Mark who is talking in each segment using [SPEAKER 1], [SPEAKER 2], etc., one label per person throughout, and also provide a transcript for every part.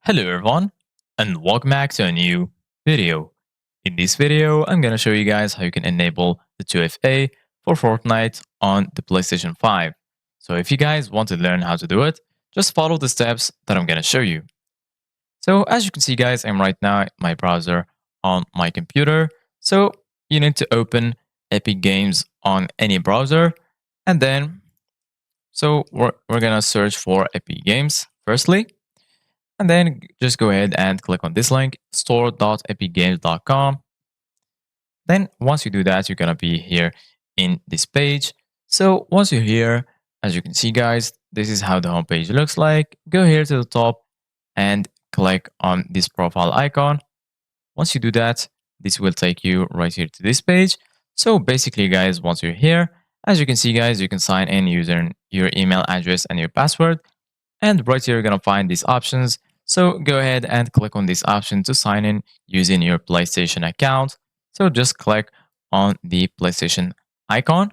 [SPEAKER 1] Hello everyone, and welcome back to a new video. In this video, I'm going to show you guys how you can enable the 2FA for Fortnite on the PlayStation 5. So if you guys want to learn how to do it, just follow the steps that I'm going to show you. So as you can see guys, I'm right now in my browser on my computer. So you need to open Epic Games on any browser, and then we're going to search for Epic Games firstly. And then just go ahead and click on this link, store.epicgames.com. Then once you do that, you're going to be here in this page. So once you're here, as you can see, guys, this is how the homepage looks like. Go here to the top and click on this profile icon. Once you do that, this will take you right here to this page. So basically, guys, once you're here, as you can see, guys, you can sign in using your email address and your password. And right here, you're going to find these options. So go ahead and click on this option to sign in using your PlayStation account. So just click on the PlayStation icon.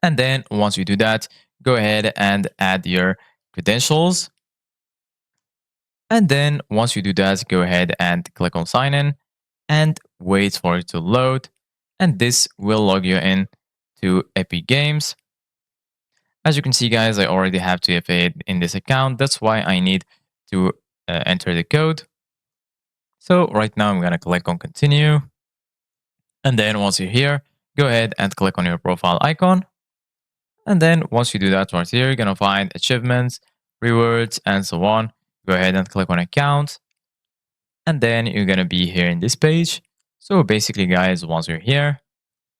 [SPEAKER 1] And then once you do that, go ahead and add your credentials. And then once you do that, go ahead and click on sign in and wait for it to load. And this will log you in to Epic Games. As you can see, guys, I already have 2FA in this account. That's why I need to enter the code. So right now I'm going to click on continue. And then once you're here, go ahead and click on your profile icon. And then once you do that right here, you're going to find achievements, rewards, and so on. Go ahead and click on account. And then you're going to be here in this page. So basically, guys, once you're here,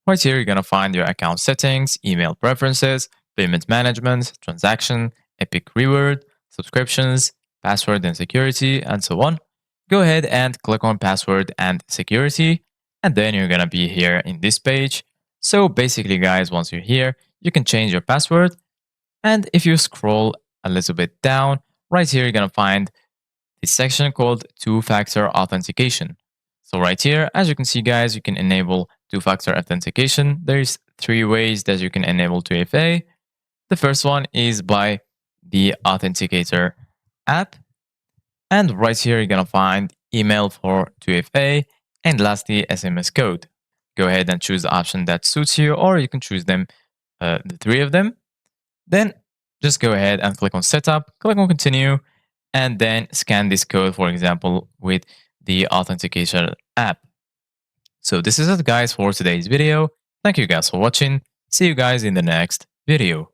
[SPEAKER 1] right here, you're going to find your account settings, email preferences, payment management, transaction, Epic reward, subscriptions, password and security, and so on. Go ahead and click on password and security, and then you're going to be here in this page. So basically, guys, once you're here, you can change your password. And if you scroll a little bit down, right here, you're going to find this section called two-factor authentication. So right here, as you can see, guys, you can enable two-factor authentication. There's 3 ways that you can enable 2FA. The first one is by the Authenticator app. And right here, you're going to find email for 2FA and lastly, SMS code. Go ahead and choose the option that suits you, or you can choose them, the 3 of them. Then just go ahead and click on setup, click on continue, and then scan this code, for example, with the Authenticator app. So this is it, guys, for today's video. Thank you guys for watching. See you guys in the next video.